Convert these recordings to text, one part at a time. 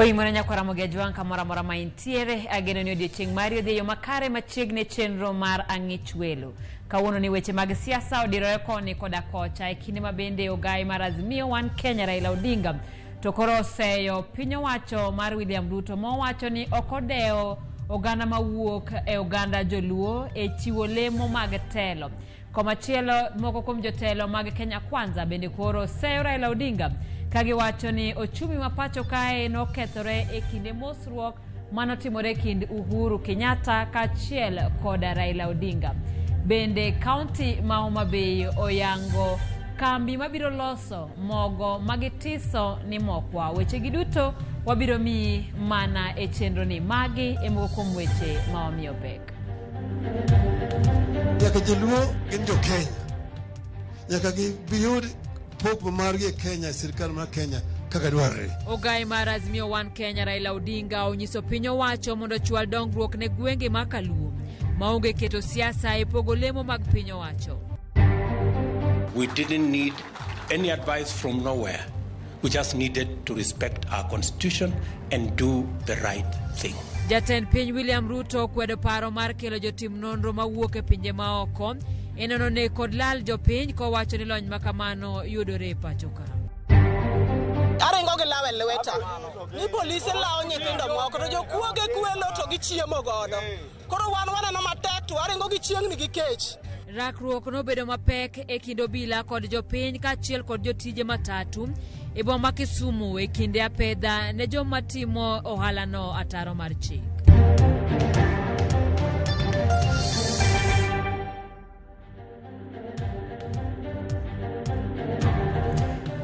Oimore nyakwara mogia juang kamora mora ma intiere ageno ni odiochieng' mari odhi yo makare machiegne chenro mar ang'ich welo. Kawuono ni weche mag siasa odirore koni koda kocha e kinde mabende ogai mar Azimio One Kenya Raila Odinga to koro oseyo piny owacho mar William Ruto mowacho ni okodeo oganda mawuok e oganda joluo e chiwo lemo mag telo. Komachielo moko kuom jotelo mag Kenya Kwanza bende koro seyo Raila Odinga kagiwacho ni ochumi mapacho kae nokethore e kinde mosruok manotimore kind Uhuru Kenyatta kachiel koda Raila Odinga. Bende kaunti ma Homa Bay oyango kambi mabiro loso mogo magitiso ni mokwa. Weche giduto wabiro mi mana e chenro ni magi e moko kuom weche ma wamiyo pek. Nyaka joluo gin jo Kenya. Nyaka giyud pok margi Kenya, sirkal mar Kenya kaka dwarre. Ogai mar Azimio One Kenya Raila Odinga onyiso piny owacho mondo chwal dongruok ne gwenge ma Kaluo maonge keto siasa e pogo lemo mag piny owacho. We didn't need any advice from nowhere. We just needed to respect our constitution and do the right thing. Jatend piny William Ruto kwedo paro mar kelo jotim nonro mawuok e pinje maoko enono ne kod lal jopiny kowacho ni lony makamano yudore e pacho ka. Arengo gi lawe lweta ni polisi lao nyithindo moko to jokuoge kwelo to gichiemo godo. Koro wan no matek to arengo gi chiengni gi kech. Rakruok nobedo mapek e kind obila kod jopiny kachiel kod jotije matatu e boma Kisumu e kinde apedha ne joma timo ohala no ataro mar chik.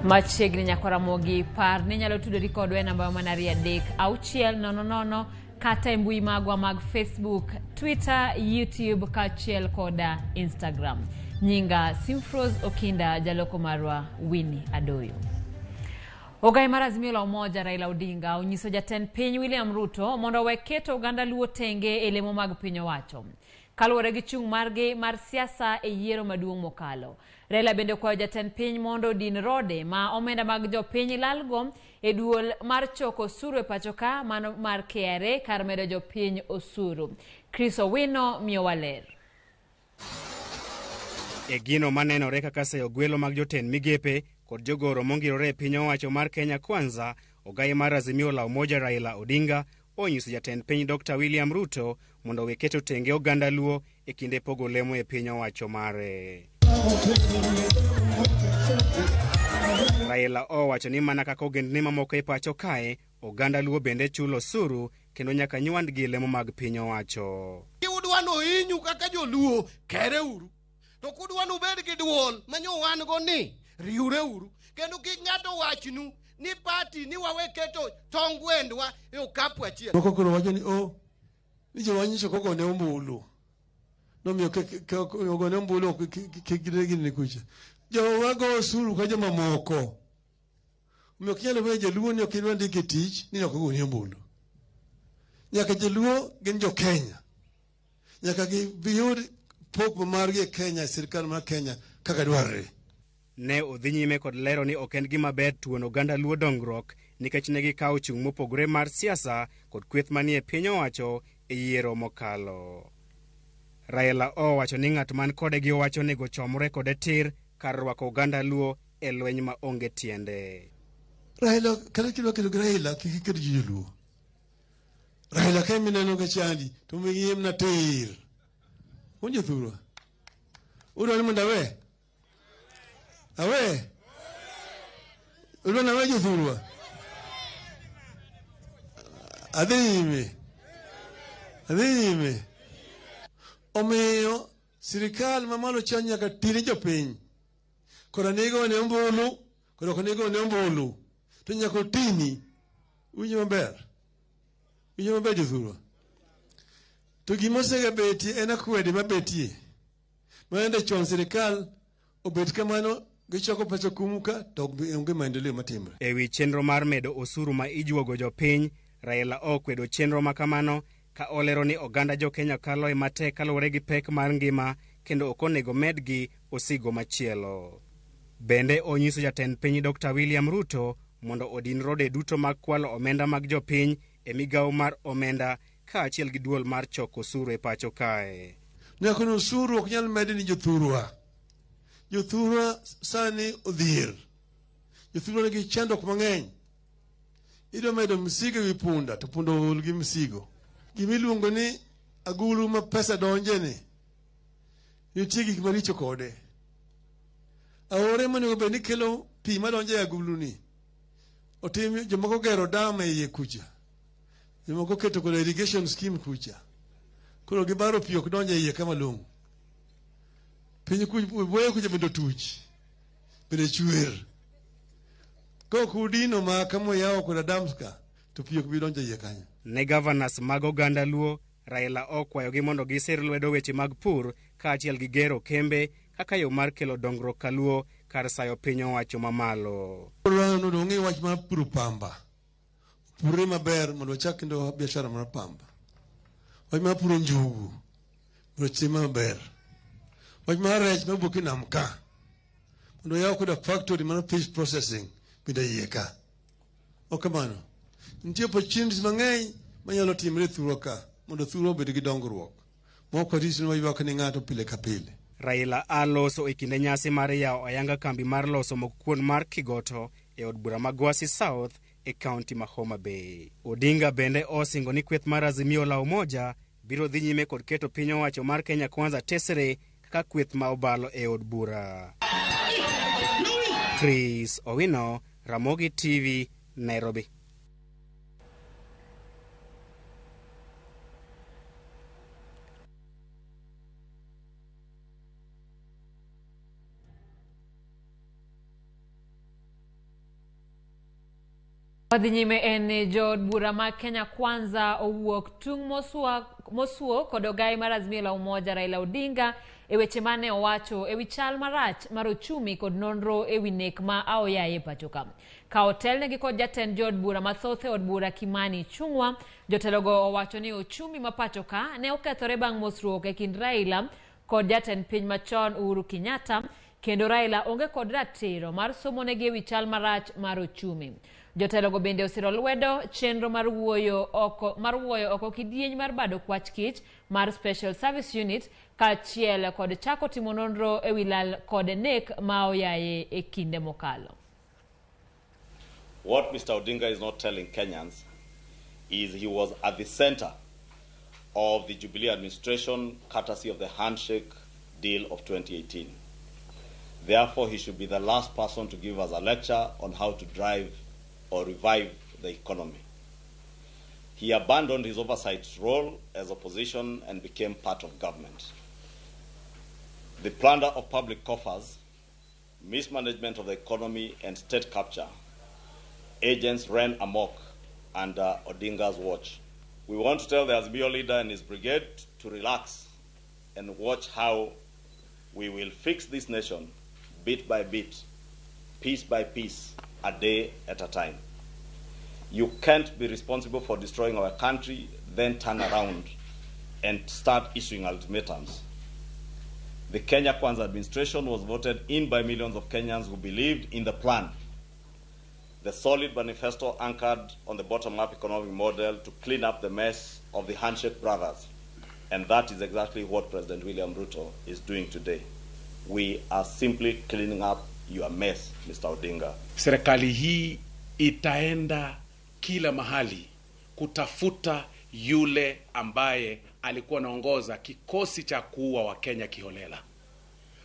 Machiegni nyakwara mogi par ni nyalo tudori kodwa e namba mana 3600 kata e mbui magwa mag Facebook, Twitter, YouTube kachiel koda Instagram. Nyinga Simfros Okinda, jaloko marwa Winnie Adoyo. Ogai mar Azimio la Umoja Raila Odinga onyiso jatend piny William Ruto mondo weketo oganda luo tenge e lemo mag piny owacho. Kaluwore gi chung' margi mar siasa e yiero maduong' mokalo. Raila bende kwayo jatend piny mondo din rode ma omenda mag jopiny lalgo e duol mar choko osuru e pacho ka mano mar KRA kar medo jopiny osuru. Chris Owino miyo waler. E gino manenore kaka seyo gwelo mag jotend migepe kod jogoro mongirore e piny owacho mar Kenya Kwanza, ogai mar Azimio la Umoja Raila Odinga onyiso jatend piny Dr. William Ruto mondo weketo tenge oganda luo e kinde pogo lemo e piny owacho mare. Raila owacho ni mana kaka ogendni mamoko e pacho kae, oganda luo bende chulo osuru kendo nyaka nywandgi lemo mag piny owacho. Udwano inyu kaka joluo kere uru. To kudwano bed gi duol manyo wan go ni riure uru. Kendo kik ng'ato wachnu ni party ni waweketo tongwendwa e okapu achiel. Moko koro wacho ni ni jowanyiso koko ne ombulu. Nomiyo ogone ombulu kigire gini kucha. Jowago osuru ka joma moko. Omiyo kinyalo weyo joluo ni okidwa ndike tich ni ok ogone ombulu. Nyaka joluo gin jo Kenya. Nyaka giyud pok margi Kenya, sirkal mar Kenya kaka dwarre. Ne odhi nyime kod lero ni ok en gima ber tuon oganda luo dongruok nikech ne gikawo chung' mopogore mar siasa kod kweth manie piny owacho e yiero mokalo. Raila owacho ni ng'at man kode gi owacho nego chomre kode tir kar rwako oganda luo e lweny ma onge tiende. Raila kare kilo Raila kikedo joluo. Raila kemineno ga chandi to miyem na tir. Unje thuro. Uro ni munda we. Awe. Uro na weje thuro. Adime. Omiyo sirikal mamalo chanya ka tiri jopiny. Kora nego ne ombulu, kora nego ne ombulu. To nyako tini unje maber. Unje maber jethuro. To gimosega beti en akwede mabetie. Maende chon sirikal obet kamano gichoko pesa kumuka to onge maendeleo matimre. Ewi chenro mar medo osuru ma ijuogo jopiny, Raila okwedo chenro makamano ka olero ni oganda jo Kenya kalo e matek kaluwore gi pek mar ngima kendo ok onego medgi osigo machielo. Bende onyiso jatend piny Dr. William Ruto mondo odin rode duto mag kwalo omenda mag jopiny e migawo mar omenda kaachiel gi duol mar choko osuru e pacho kae. Nyaka osuru ok nyal med ni jothurwa. Jothurwa sani odhier. Jothurwa nigi chandruok mang'eny. Idwa medo msigo wi punda to punda ol gi msigo. Gimiluongo ni agulu ma pesa donje ni. Nitie gik maricho kode. Aore monego bed ni kelo pi madonje e agulu ni. Otim jomoko gero dam e iye kucha. Jomoko keto kod irrigation scheme kucha. Koro gibaro pi ok donje e iye kama long'. Piny kucha kucha bendo tuch. Bende chwer. Kudino ma kamo yawo kod damska to pi ok bi donje e iye kanyo. Ne governors mag oganda Luo, Raila okwayogi mondo gisir lwedo weche mag pur kaachiel gi gero kembe kaka yo mar kelo dongruok ka Luo kar sayo piny owacho mamalo. Nodong'e wach mar puro pamba. Pure maber mondo ochak kendo biashara mar pamba. Wach mar puro njugu mondo chiemo maber. Wach mar rech mawuok e nam ka mondo yaw koda factory mar fish processing bende iye ka. Ok kamano. Nitie opportunities mang'eny manyalo timre thuro ka mondo thuro obed gi dongruok. Mok watis ni waywak ni ng'ato pile ka pile. Raila aloso e kinde nyasi mar yawo ayanga kambi mar loso mok kuon mar Kigoto e od bura ma Gwasi South e kaunti ma Homa Bay. Odinga bende osingo ni kweth mar Azimio la Umoja biro dhi nyime kod keto piny owacho mar Kenya Kwanza tesre kaka kweth ma obalo e od bura. Chris Owino, Ramogi TV, Nairobi. Wadhi nyime en jood bura ma Kenya Kwanza owuok tung' mosuo kod ogai mar Azimio la Umoja Raila Odinga e weche mane owacho e wi chal marach mar ochumi kod nonro e wi nek ma aoyaye pacho ka. Ka otelnegi kod jatend jood bura mathoth e od bura Kimani Ichung'wa, jotelogo owacho ni ochumi ma pacho ka ne okethore bang' mosruok e kind Raila kod jatend piny machon Uhuru Kenyatta, kendo Raila onge kod ratiro mar somonegi e wi chal marach mar ochumi. Jotelogo bende osiro lwedo chenro mar wuoyo oko kidieny mar bado kwach kich mar Special Service Unit kaachiel kod chako timo nonro e wi lal kod nek ma oyaye e kinde mokalo. What Mr. Odinga is not telling Kenyans is he was at the center of the Jubilee administration courtesy of the handshake deal of 2018. Therefore, he should be the last person to give us a lecture on how to drive or revive the economy. He abandoned his oversight role as opposition and became part of government. The plunder of public coffers, mismanagement of the economy and state capture, agents ran amok under Odinga's watch. We want to tell the Azimio leader and his brigade to relax and watch how we will fix this nation bit by bit, piece by piece, a day at a time. You can't be responsible for destroying our country, then turn around and start issuing ultimatums. The Kenya Kwanza administration was voted in by millions of Kenyans who believed in the plan, the solid manifesto anchored on the bottom-up economic model to clean up the mess of the handshake brothers. And that is exactly what President William Ruto is doing today. We are simply cleaning up your mess, Mr. Odinga. Serikali hii itaenda kila mahali kutafuta yule ambaye alikuwa anaongoza kikosi cha kuua wa Kenya kiholela.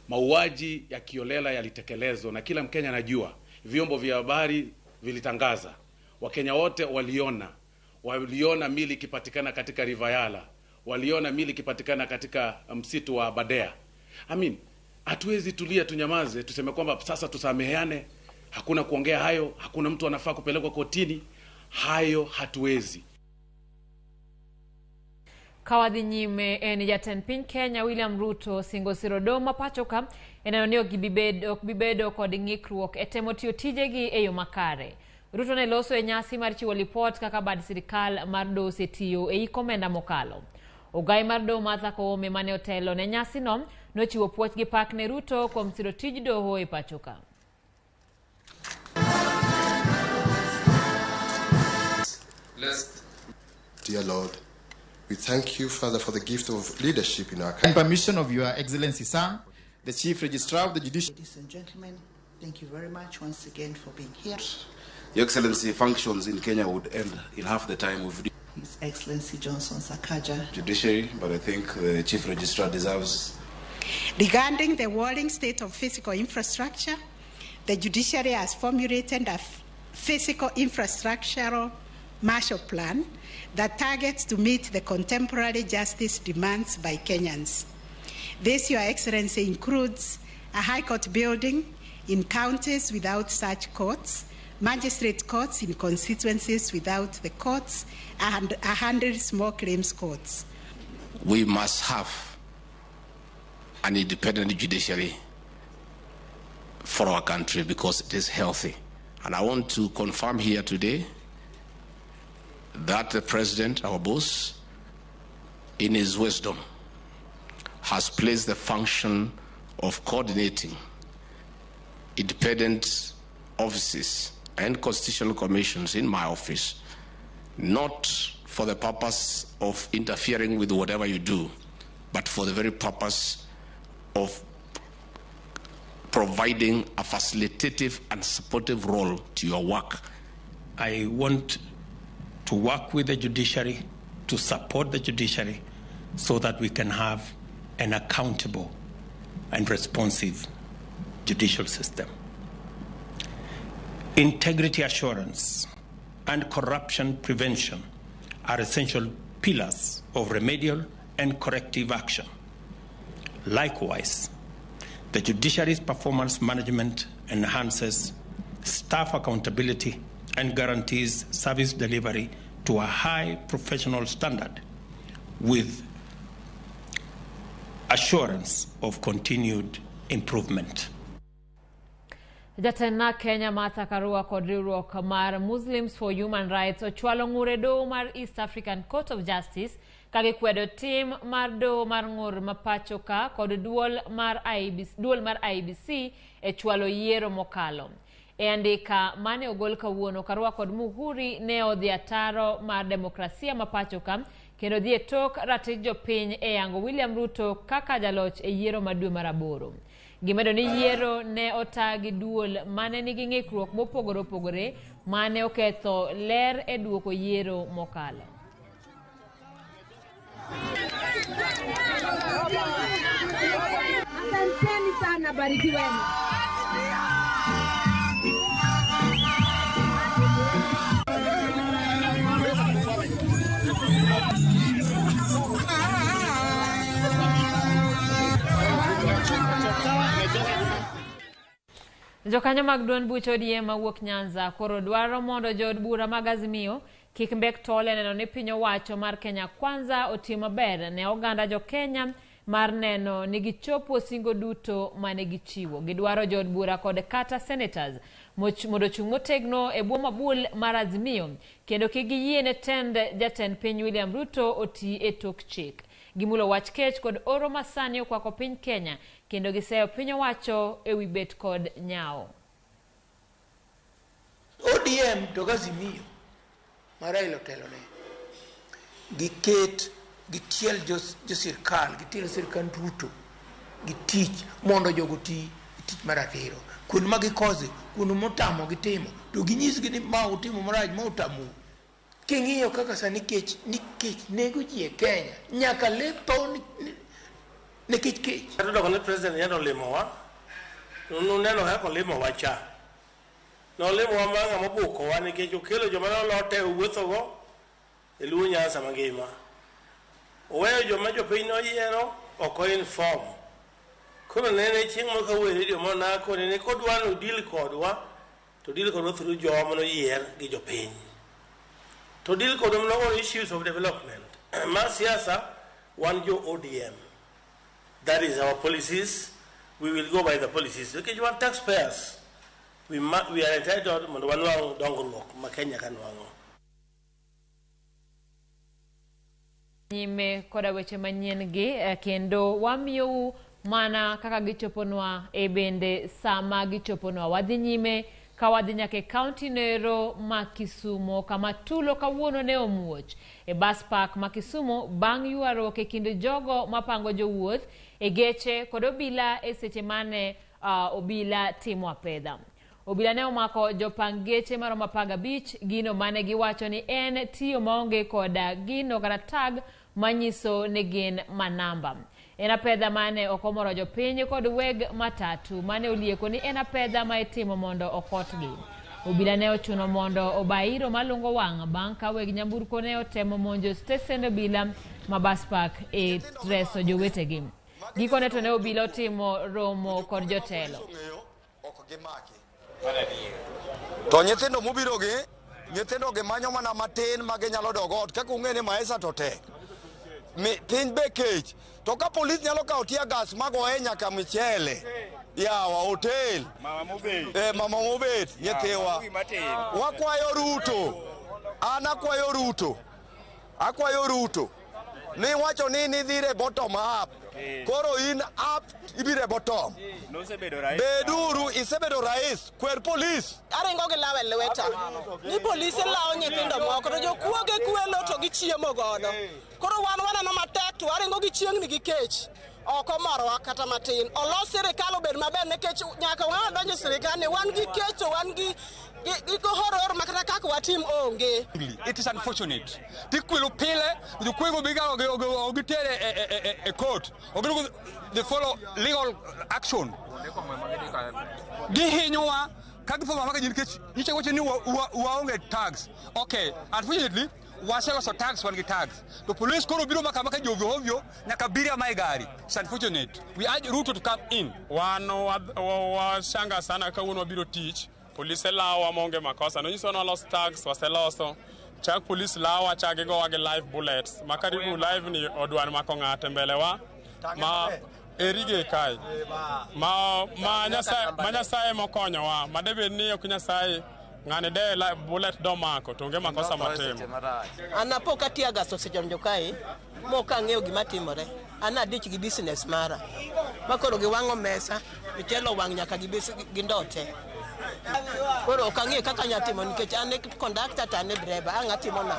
Mauaji ya kiholela yalitekelezwa na kila Mkenya anajua. Vyombo vya habari vilitangaza. Wakenya wote waliona mili ikipatikana katika Rivayala. Waliona mili ikipatikana katika msitu wa Badea. Hatuwezi tulia tunyamaze tuseme kwamba sasa tusameheane, hakuna kuongea hayo, hakuna mtu anafaa kupelekwa kotini. Hayo hatuwezi. Kawadhi nyime en jatend piny Kenya William Ruto singo siro doma pacho ka enayoni ok bibedo kod ng'ikruok e temo tiyo tijegi e yo makare. Ruto ne loso e nyasi mar chiwo lipot kaka bad sirikal mar doho osetiyo e iko omenda mokalo. Ogai mar doho Martha Koome mane otelo ne nyasi no nochiwo puoch gi pak ne Ruto kuom siro tij doho e pacho ka. Dear Lord, we thank you, Father, for the gift of leadership in our country. And permission of Your Excellency, sir, the Chief Registrar of the Judiciary. Ladies and gentlemen, thank you very much once again for being here. Your Excellency, functions in Kenya would end in half the time of His Excellency Johnson Sakaja. judiciary, but I think the Chief Registrar deserves. Regarding the worrying state of physical infrastructure, the judiciary has formulated a physical infrastructural Marshall Plan that targets to meet the contemporary justice demands by Kenyans. This, Your Excellency, includes a High Court building in counties without such courts, magistrate courts in constituencies without the courts, and 100 small claims courts. We must have an independent judiciary for our country because it is healthy. And I want to confirm here today that the President, our boss, in his wisdom, has placed the function of coordinating independent offices and constitutional commissions in my office, not for the purpose of interfering with whatever you do, but for the very purpose of providing a facilitative and supportive role to your work. I want to work with the judiciary, to support the judiciary, so that we can have an accountable and responsive judicial system. Integrity assurance and corruption prevention are essential pillars of remedial and corrective action. Likewise, the judiciary's performance management enhances staff accountability and guarantees service delivery to a high professional standard with assurance of continued improvement. Jatena Kenya Martha Karua kod riwruok mar Muslims for Human Rights ochwalo ng'ur e doho mar East African Court of Justice kagikwedo tim mar doho mar ng'ur mapacho ka kod duol mar IBC e chwalo yiero mokalo. E andika mane ogol kawuono, Karua kod Muhuri ne odhi ataro mar demokrasia mapacho ka kendo dhi e tok ratich jopiny e yango William Ruto kaka jaloch e yiero madwe mar 8. Gimedo ni yiero ne otagi duol mane nigi ng'ikruok mopogore opogore mane oketho ler e duoko yiero mokalo. Asanteni sana, barikiweni. Jokanyo mag duond bucha ODM mawuok Nyanza koro dwaro mondo jood bura mag Azimio kik mbek tole neno ni piny owacho mar Kenya Kwanza otim maber ne oganda jo Kenya mar neno ni gichopo singo duto mane gichiwo. Gidwaro jood bura kod kata senators mondo chung' motegno e bwo mabul mar Azimio kendo kik giyie ne jatend piny William Ruto oti e tok chik. Gimulo wach kech kod oro masani okwako piny Kenya kendo giseyo piny owacho e wi bet kod nyao. ODM to Azimio Marailo telone giket gitiel jo sirkal gitiel sirkal Ruto gitich mondo jogo ti tich maratiro kun magikoze kun motamo gitimo to ginyisgi ni ma utimo maraj ma utamu king'iyo kaka sani nikech nego ji e Kenya nyaka le to nikech Kado ne president yano limowa neno kaka limowa cha no limowa manga mobuko wa nikech okelo joma nolote wuotho go e luwo Nyanza mangima oweyo joma jopiny noyiero oko inform kono nene chieng' moko we radio mona ko ne kodwa no deal kodwa to deal kodwa through joma noyier gi jopiny to deal kodwa no issues of development ma siasa wan jo ODM. That is our policies. We will go by the policies. Okay, you want taxpayers. We are entitled to one dongolok Makenya kanwango. Nyime koda weche manyien gi kendo wamiyo mana kaka gichoponwa e bende sama gichoponwa wadhi nyime kawadhi nyaka kaunti nero ma Kisumo kama tulo kawuono ne omuoch e bus park ma Kisumo bang' ywaruok e kind jogo mapango jowuoth e geche kod obila e seche mane obila timo apedha. Obila ne omako jopang geche maromo 15 gino mane giwacho ni en tiyo maonge koda gino kata tag manyiso ni gin manamba. En apedha mane okomoro jopiny kod weg matatu mane olieko ni en apedha ma itimo mondo okotgi. Obila ne ochuno mondo obairo malungo wang' bang' ka weg nyamburko ne otemo monjo stesen obila ma bus park e reso jowetegi. Gikone to ne obila otimo romo kod jotelo. To nyithindo mobirogi, nyithindo gi manyo mana matin ma ginyalo dogo ot kaka ung'e ni maisha to tek. Piny be kech. To ka polis nyalo kawo tear gas magoye nyaka michele. Yawa hotel. Mama mobet nyithiwa. Wakwayo Ruto. An akwayo Ruto. Ni wacho ni nidhire bottom up. Koro in up ibire bottom. Beduru isebedo rais kwer polis. Aringo gi lawe lweta. Ni polisi lao nyithindo moko to jokuoge kwelo to gichiemo godo. Koro wan no matek to aringo gi chiengni gi kech. Oko marwa kata matin. Olos sirikal obed maber nekech nyaka wan donjo sirikal ni wan gi kech to wan gi horror makata kaka watim onge. It is unfortunate. Tikwelo pile, the kwego biga ogitere a court. They follow legal action. Gihinyowa kagifoma maka jirkech. Niche wache ni waonge tags. Okay, unfortunately waseloso tags wan gi tags. The police koro biro maka jovyo nyaka biria mai gari. It's unfortunate. We urge Ruto to come in. Washanga sana kawuono biro teach. Police lawa monge makosa. No nyiso no lost tags waseloso. Chak police lawa chage go wage live bullets. Makaribu live ni odwan mako ng'ate mbele wa. Ma erige kai. Ma nyasaye mokonyo wa. Madebe ni okunyasaye ngane de live bullet do mako to nge makosa matemo. Anapoka tear gas osejonjo kai. Moka ng'eyo gima timore. Ana dich gi business mara. Makoro giwang'o mesa, michelo wang' nyaka gi ndote. Koro kang'e kaka nyatimo nikech ane conductor tane driver angatimo na.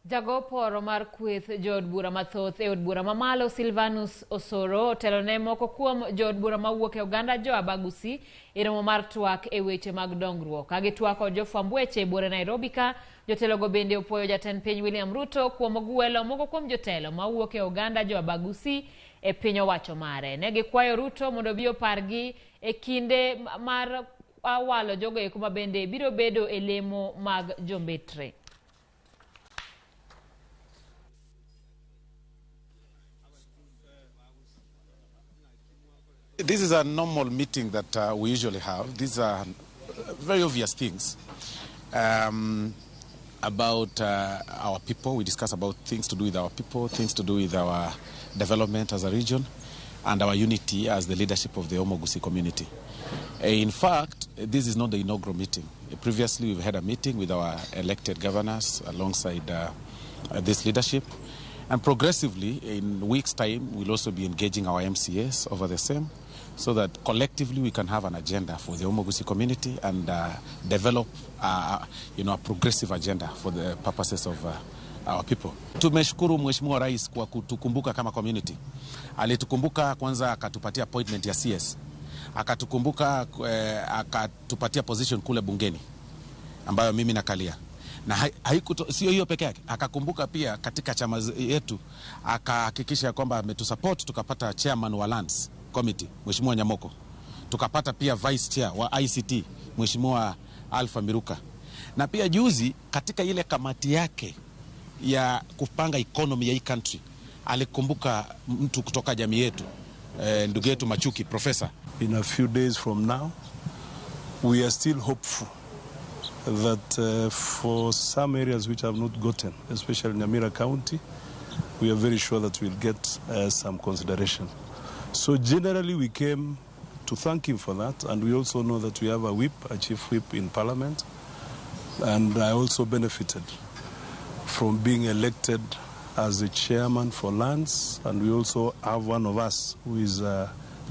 Jagoporo mar kweth jod bura mathoth e od bura mamalo Silvanus Osoro telone moko kuom jod bura mawuok e oganda jo Abagusi e romo mar twak e weche mag dongruok. Agi twak kod jofwamb weche bura Nairobi ka jotelo go bende opuoyo jatend piny William Ruto kuom gwelo moko kuom jotelo mawuok e oganda jo Abagusi e piny owacho mare. Ne gikwayo Ruto mondo bi opargi e kinde mar awalo jogo eko ma bende biro bedo e lemo mag jombetre. This is a normal meeting that we usually have. These are very obvious things about our people. We discuss about things to do with our people, things to do with our development as a region, and our unity as the leadership of the Omogusi community. In fact, this is not the inaugural meeting. Previously, we've had a meeting with our elected governors alongside this leadership. And progressively, in weeks' time, we'll also be engaging our MCAs over the same, so that collectively we can have an agenda for the Omogusi community and develop a progressive agenda for the purposes of our people. Tumeshukuru Mheshimiwa Rais kwa kutukumbuka kama community. Alitukumbuka kwanza akatupatia appointment ya CS. Akatukumbuka akatupatia position kule bungeni ambayo mimi nakalia. Na sio hiyo peke yake, akakumbuka pia katika chama yetu akahakikisha kwamba ametusupport tukapata chairman wa Lands Committee Mheshimiwa Nyamoko. Tukapata pia vice chair wa ICT Mheshimiwa Alpha Miruka. Na pia juzi katika ile kamati yake ya kupanga economy ya hii country alikumbuka mtu kutoka jamii yetu ndugu yetu Machuki professor. In a few days from now we are still hopeful that for some areas which have not gotten, especially in Nyamira County, we are very sure that we'll get some consideration. So generally we came to thank him for that, and we also know that we have a whip, a chief whip in Parliament, and I also benefited from being elected as the chairman for Lands, and we also have one of us who is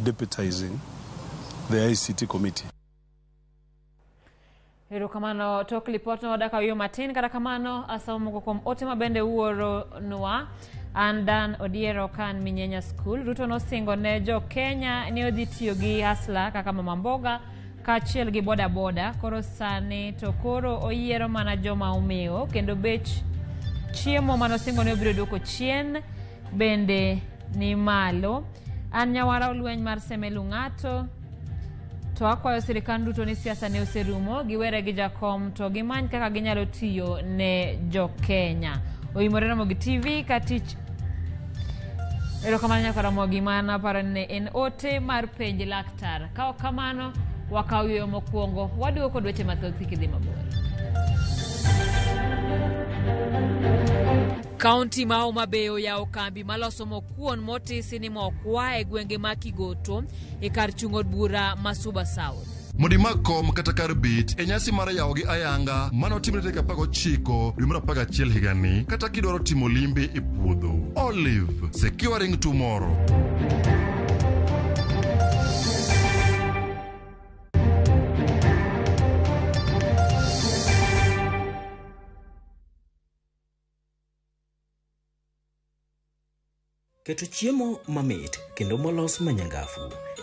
deputizing the ICT committee. Hero kamano tok lipot no wadaka wiyo matin kata kamano asomo kuom ote mabende uoro nwa Andan Odiero kan Minyenya School Ruto no singo ne jo Kenya ni odhi tiyo gi hasla kaka mama mboga kachiel gi boda boda koro sani to koro oyiero mana joma umeo kendo bech chiemo manosingo ne obiro duoko chien bende ni malo. An nyawara ulweny mar semelu ng'ato to akwayo sirikal duto ni siasa ne oserumo giwere gi jakom to gimany kaka ginyalo tiyo ne jo Kenya. Oyimore RAMOGI TV katich erokamano nyaka RAMOGI mana paro ne en ote mar penj laktar. Kao kamano wakawiyo mokwongo waduoko kod weche mathoth kidhi mabor. Kaunti ma Homa Bay oyawo kambi maloso mokuon motisi ni mokwa e gwenge ma Kigoto e kar chungo bura ma Suba South. Modi makom kata kar bit e nyasi mar yawo gi ayanga manotimre tarik 19 dwe mar 11 higani kata kidwaro timo limbe e puodho. Olive securing tomorrow. Keto chiemo mamit kendo molos manyangafu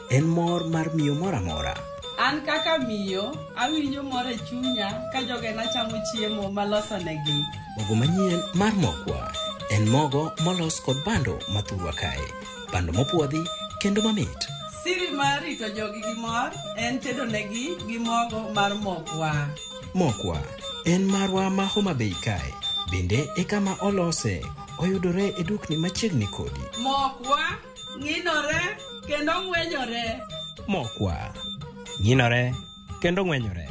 en mor mar miyo mora mora. An kaka miyo awinjo mor e chunya ka jogena chamo chiemo maloso negi. Mogo manyien mar mokwa en mogo molos kod bando mathurwa kae. Bando mopuodhi kendo mamit. Siri mar rito jogi gi mor en tedo negi gi mogo mar mokwa. Mokwa en marwa ma Homa Bay kae. Bende e kama olose. Oyudore e dukni machiegni kodi. Mokwa ng'inore kendo ng'wenyore. Mokwa ng'inore kendo ng'wenyore.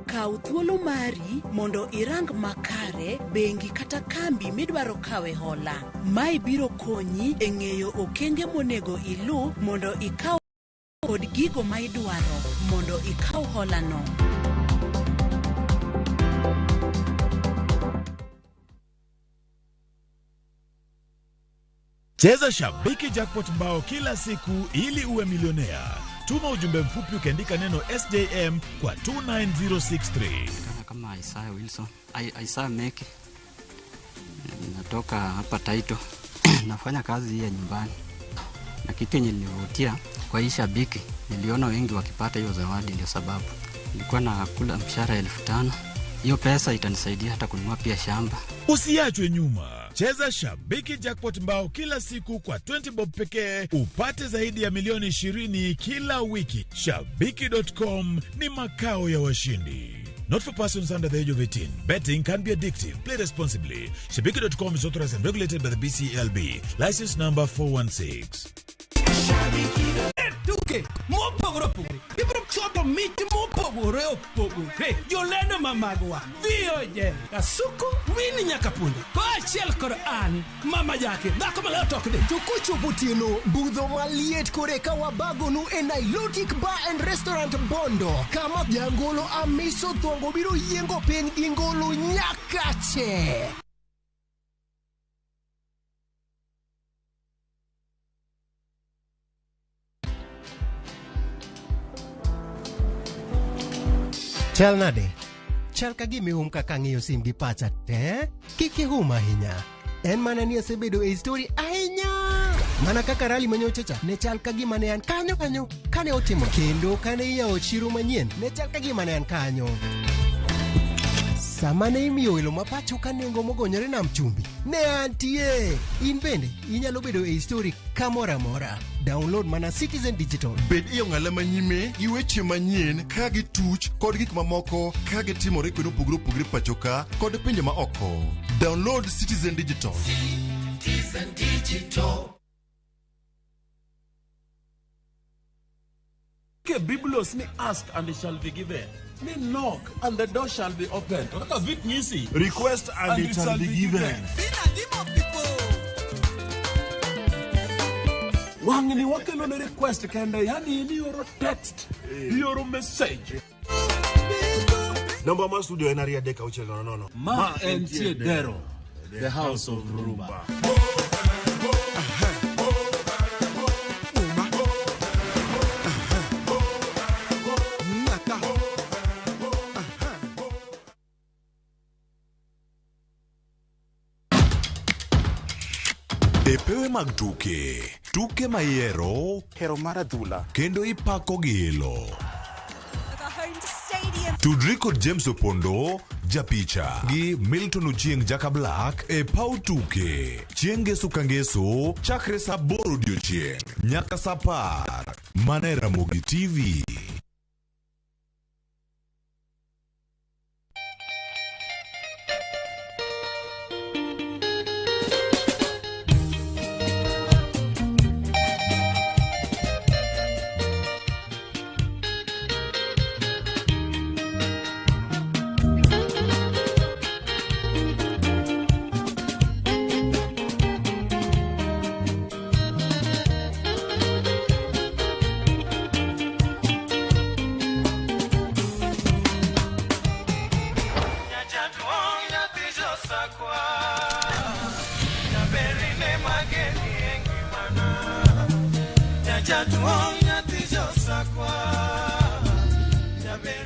Kaw thuolo mari mondo irang makare bengi kata kambi midwaro kawe hola. Mai biro konyi e ng'eyo okenge monego ilu mondo ikaw kod gigo ma idwaro mondo ikaw hola no. Cheza Shabiki Jackpot mbao kila siku ili uwe milionea. Tuma ujumbe mfupi ukiandika neno SJM kwa 29063. Kama Isaiah Wilson, Isaiah Meki. Natoka hapa Taito. Nafanya kazi hii ya nyumbani. Na kitu nilivutia kwa hii Shabiki, niliona wengi wakipata hiyo zawadi, ndio sababu nilikuwa nakula mshahara 1500. Hiyo pesa itanisaidia hata kununua pia shamba. Usiachwe nyuma. Cheza Shabiki Jackpot mbao kila siku kwa 20 bob pekee upate zaidi ya milioni 20 kila wiki. Shabiki.com ni makao ya washindi. Not for persons under the age of 18. Betting can be addictive. Play responsibly. Shabiki.com is authorized and regulated by the BCLB. License number 416. Tuke, mopogore opogore. Ibro chopo mit mopogore opogore. Jolendo mamagwa. Vioje. Kasuku wini nyaka punde. Koachiel kod an, mama jake. Dhako maleo tokde. Tukuchopo tieno, budho maliet kore ka wabagonu e Nilotic Bar and Restaurant Bondo. Kama jangolo Amiso Thongo biro yiengo piny gi ngolo nyakache. Chal nade? Chal ka gimi kaka ng'iyo sim gi pacha te? Kiki ahinya. En mana ni asebedo e story ahinya. Mana kaka rally manyochacha ne chal ka gima ne an kanyo kane otimo. Kendo kane iyawo chiro manyien ne chal ka gima ne an kanyo. Sama ne imiyo welo mapacho ka nengo mogonyore nam chumbi ne antie. In bende inyalo bedo e story kamora mora. Download mana Citizen Digital. Bed iyo ng'ala manyime gi weche manyien ka gi tuch kod gik mamoko ka gi timore kweno pugre pachoka kod pinje ma oko. Download Citizen Digital. Citizen Digital. Ke Biblos ni ask and it shall be given. Ni knock and the door shall be opened. That's bit easy. Request and it shall be given. Wangini wakelo ne request kende, yani ni yoro text, yoro message. Number ma studio en aria deka uchel no. Ma entie dero, the house of rumba. e pewe mag tuke mayero hero mar adhula kendo ipako gilo. Tudri kod James Opondo, japicha gi Milton Ochieng Jaka Black e pau tuke. Chieng' ngeso ka ngeso, chakre sa 8 odiochieng' nyaka sa 10 mana e Ramogi TV.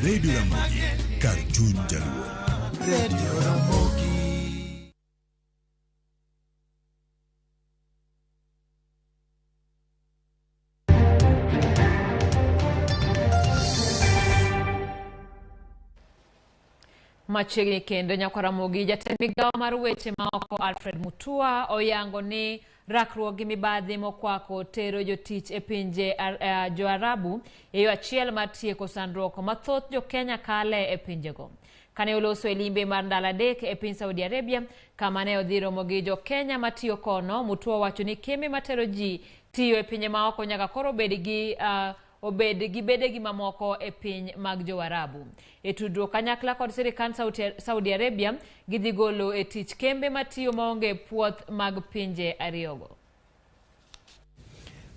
Radio Ramogi, Cartoon Jaluo. Radio Ramogi. Machiegni kendo nyako Ramogi jatend migawo mar weche maoko Alfred Mutua oyango ni rakruok gi mibadhi mokwako tero jotich e pinje jo-Arabu e yo achiel mar tieko sandruok mathoth jo-Kenya kale e pinjego. Kane oloso e limbe mar ndalo adek e piny Saudi Arabia, kama ne odhi romo gi jo-Kenya matiyo kono, Mutua wacho ni kembe matero ji tiyo e pinje maoko nyaka koro obed gi bedegi mamoko e piny mag jo-Arabu. E tudruok kanyakla kod sirikand Saudi Arabia, gidhi golo e tich kembe matiyo maonge puoth mag pinje ariyogo.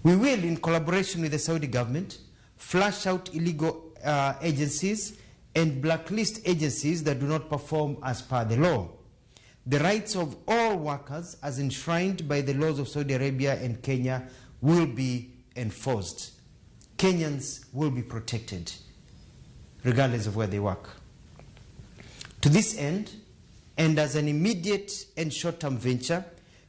We will, in collaboration with the Saudi government, flush out illegal agencies and blacklist agencies that do not perform as per the law. The rights of all workers, as enshrined by the laws of Saudi Arabia and Kenya, will be enforced. Kenyans will be protected, regardless of where they work. To this end, and as an immediate and short-term venture,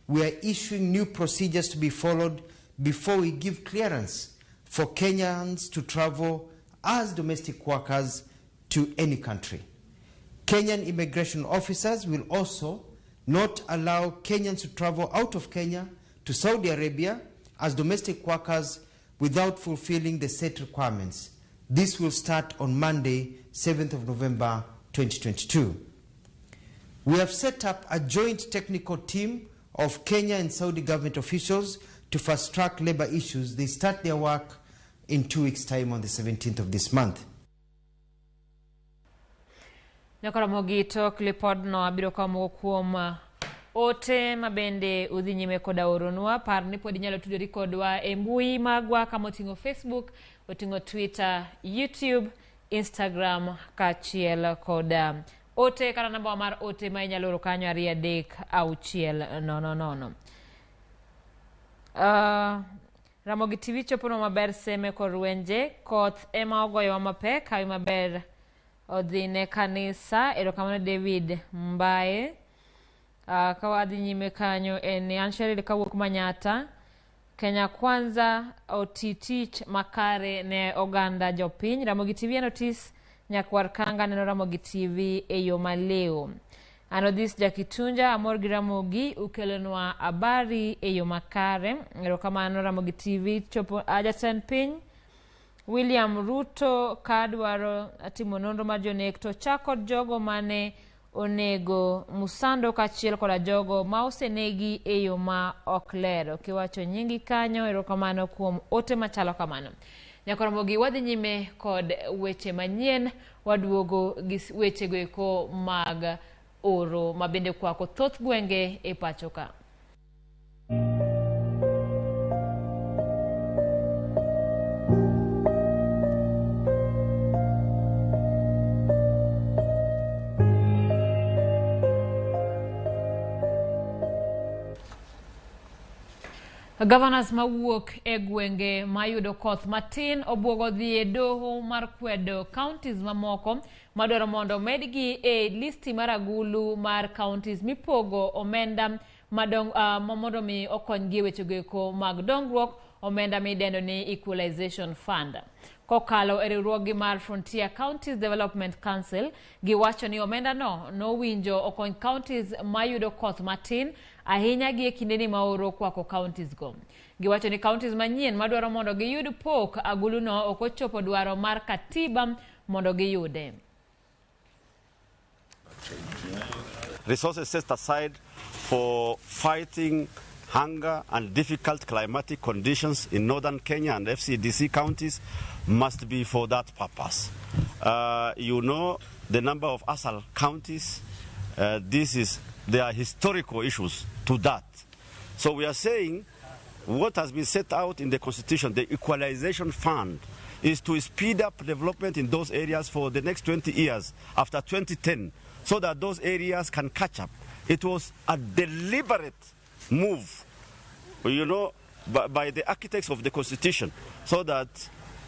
we are issuing new procedures to be followed before we give clearance for Kenyans to travel as domestic workers to any country. Kenyan immigration officers will also not allow Kenyans to travel out of Kenya to Saudi Arabia as domestic workers without fulfilling the set requirements. This will start on Monday, 7th of November, 2022. We have set up a joint technical team of Kenya and Saudi government officials to fast-track labor issues. They start their work in 2 weeks' time on the 17th of this month. Nyakaramogi tok lipod no abiro kamo kuom ote mabende udhi nyime koda oronwa par ni pod inyalo tudori kodwa e mbui magwa kama oting'o Facebook, oting'o Twitter, YouTube, Instagram kachiel koda ote kata namba mar ote ma inyalo oro kanyo 2360. Ramogi TV chopono maber seme korwenje koth ema ogoyo mapek hawi maber odhine kanisa erokamano David Mbaye. Kawadhi nyime kanyo en Ansharil kawuok Manyata. Kenya Kwanza otitich makare ne oganda jopiny. Ramogi TV notis nyakwar kanga neno Ramogi TV e yo maleo. Anodhis Jakitunja amor gi Ramogi ukelonwa habari e yo makare. Erokamano Ramogi TV chopo jatend piny William Ruto kadwaro timo nonro mar jonek to chako jogo mane onego musando kachiel koda jogo ma osenegi e yo ma ok ler. Kiwacho nyingi kanyo erokamano kuom ote machalo kamano. Nyakaramogi wadhi nyime kod weche manyien, waduogo gi weche goeko mag oro mabende kwako thoth gwenge e pachoka. Governors mawuok e gwenge mayudo koth matin obwogo dhi e doho mar kwedo counties mamoko madwaro mondo medgi e listi mar agulu mar counties mipogo omenda mondo mi okonygi wechego eko mag dongruok omenda midendo ni Equalization Fund. Kokalo e riwruoggi mar Frontier Counties Development Council giwacho ni omenda no winjo okony counties mayudo koth matin ahinya gi e kindeni maoro kwako counties go. Giwacho ni counties manyien madwaro mondo giyud pok aguluno ok ochopo dwaro mar katiba mondo giyude. Resources set aside for fighting hunger and difficult climatic conditions in northern Kenya and FCDC counties must be for that purpose. You know the number of ASAL counties. There are historical issues to that. So we are saying what has been set out in the Constitution, the Equalization Fund, is to speed up development in those areas for the next 20 years after 2010 so that those areas can catch up. It was a deliberate move, you know, by the architects of the Constitution, so that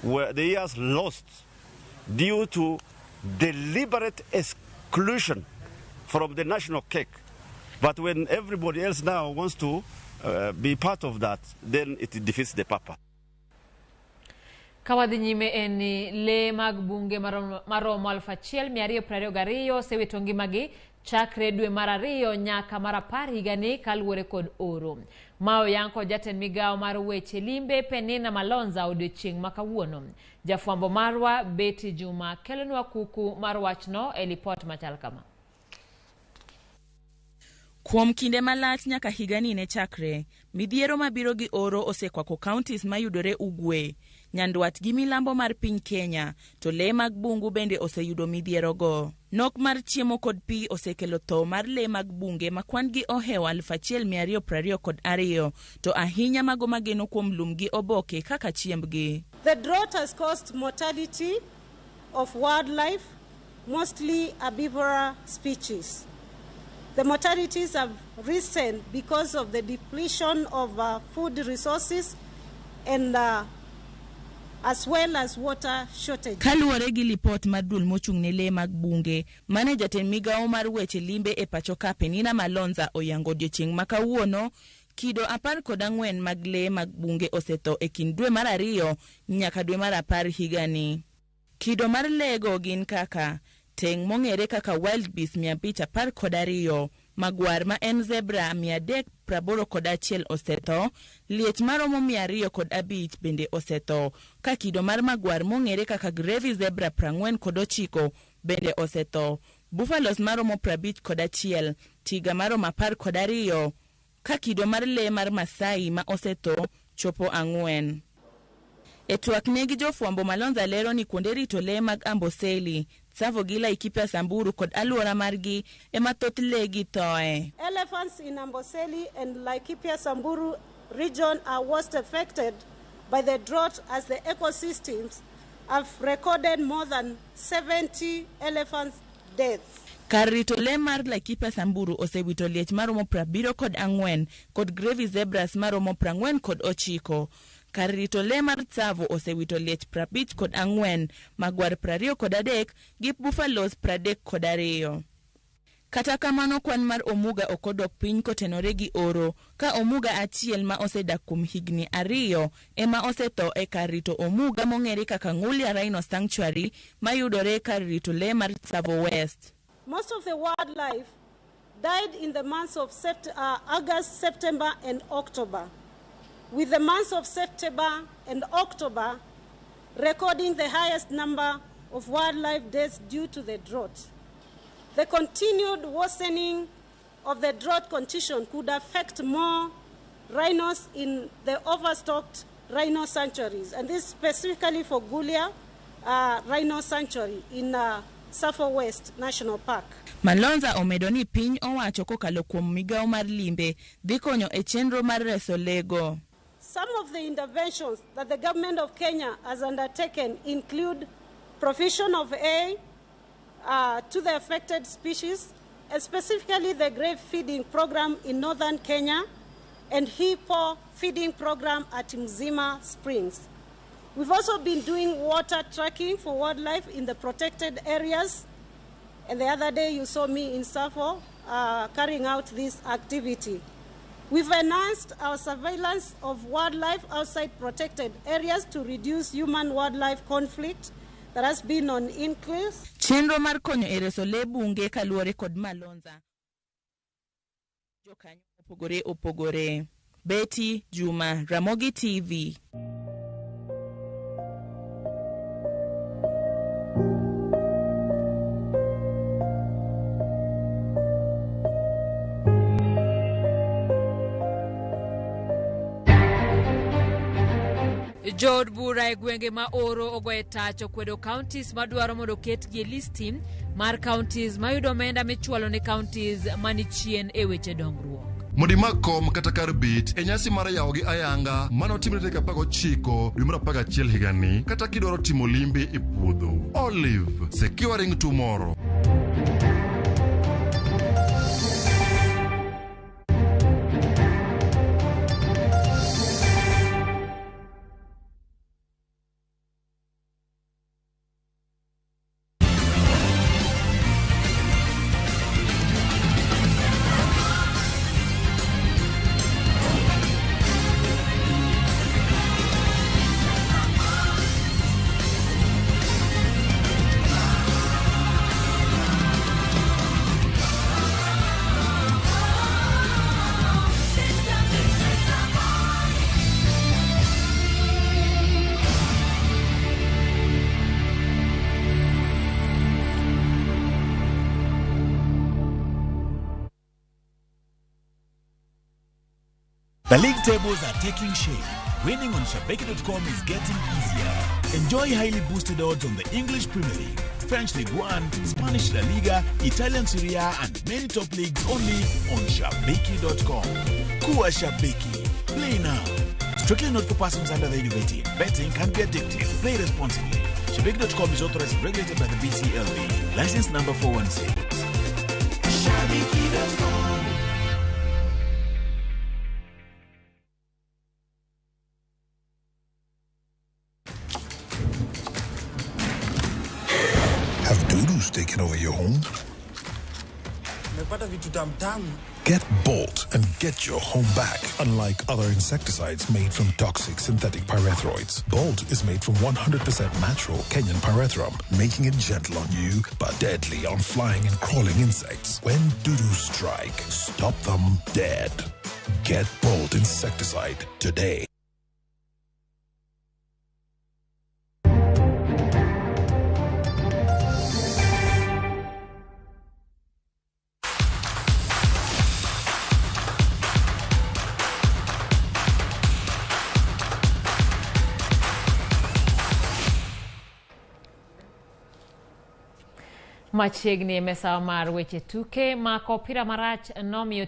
the years lost due to deliberate exclusion from the national cake. But when everybody else now wants to be part of that, then it defeats the purpose. Kawadhi nyime eni le mag bunge maromo 1,222 sewito ngimagi chakre dwe mar 2 nyaka mar 10 higani kaluwore kod oro. Mao yanko jatend migao mar weche limbe Penina Malonza odiochieng' makawuono. Jafwambo marwa Betty Juma kelonwa kuku mar wachno e lipot machal kama. Kuom kinde malach nyaka higani ne chakre, midhiero mabiro gi oro osekwako counties mayudore ugwe, nyandwat gi milambo mar piny Kenya, to le mag bungu bende oseyudo midhiero go. Nok mar chiemo kod pi osekelo tho mar le mag bunge makwan gi ohewa 1,222, to ahinya mago mageno kuom lum gi oboke kaka chiembgi. The drought has caused mortality of wildlife, mostly herbivorous species. The mortalities have risen because of the depletion of food resources and as well as water shortage. Kaluwore gi lipot madul mochung' ne le mag bunge, mane jatend migao mar weche limbe e pacho ka Penina Malonza oyango odiochieng' makawuono, kido 14 mag le mag bunge osetho e kind dwe mar 2 nyaka dwe mar 10 higani. Kido mar lego gin kaka teng' mong'ere kaka wild beast 512, magwar ma en zebra 381 osetho, liech maromo 205 bende osetho, ka kido mar magwar mong'ere kaka Gravy zebra 49 bende osetho, buffaloes maromo 51, tiga maromo 12, ka kido mar le mar Masai ma osetho chopo 4. E twak negi jofwambo Malonza lero ni kuonde rito le mag Amboseli, Tsavo gi Laikipia Samburu kod aluora margi ema thoth le gi thoe. Elephants in Amboseli and Laikipia Samburu region are worst affected by the drought as the ecosystems have recorded more than 70 elephant deaths. Kar rito le mar Laikipia Samburu osewito liech maromo 74 kod Gravy zebras maromo 49. Kar rito le mar Tsavo osewito liech 54, magwar 23 gi buffaloes 32. Kata kamano kwan mar omuga okodok piny kotenore gi oro, ka omuga achiel ma osedak kuom higni 2 ema osetho e kar rito omuga mong'ere kaka Ngulia Rhino Sanctuary mayudore kar rito le mar Tsavo West. Most of the wildlife died in the months of August, September and October, with the months of September and October recording the highest number of wildlife deaths due to the drought. The continued worsening of the drought condition could affect more rhinos in the overstocked rhino sanctuaries, and this specifically for Ngulia Rhino Sanctuary in Tsavo West National Park. Malonza omedo ni piny owacho kokalo kuom migao mar limbe dhi konyo e chenro mar reso lego. Some of the interventions that the government of Kenya has undertaken include provision of aid to the affected species, and specifically the grave feeding program in northern Kenya and hippo feeding program at Mzima Springs. We've also been doing water tracking for wildlife in the protected areas, and the other day you saw me in Tsavo carrying out this activity. We've enhanced our surveillance of wildlife outside protected areas to reduce human-wildlife conflict that has been on increase. Chenro mar konyo e reso le bunge kaluwore kod Malonza. Jokanyo opogore. Betty Juma, Ramogi TV. Jod bura e gwenge ma oro ogoye tacho kwedo counties madwaro mondo ketgi listi mar counties mayudo omenda michwalo ne counties manichien e weche dongruok. Mondi makom kata kar bit e nyasi mar yawo gi ayanga manotimre tarik 19 dwe mar 11 higani kata kidwaro timo limbe e puodho. Olive securing tomorrow. The league tables are taking shape. Winning on Shabeki.com is getting easier. Enjoy highly boosted odds on the English Premier League, French Ligue 1, Spanish La Liga, Italian Serie A, and many top leagues only on Shabeki.com. Kuwa Shabeki. Play now. Strictly not for persons under the age of 18. Betting can be addictive. Play responsibly. Shabeki.com is authorized and regulated by the BCLB. License number 416. Shabeki.com. Taken over your home? Get Bolt and get your home back. Unlike other insecticides made from toxic synthetic pyrethroids, Bolt is made from 100% natural Kenyan pyrethrum, making it gentle on you but deadly on flying and crawling insects. When doo-doo strike, stop them dead. Get Bolt insecticide today. Machiegni mesa mar weche tuke ma kopira marach nomiyo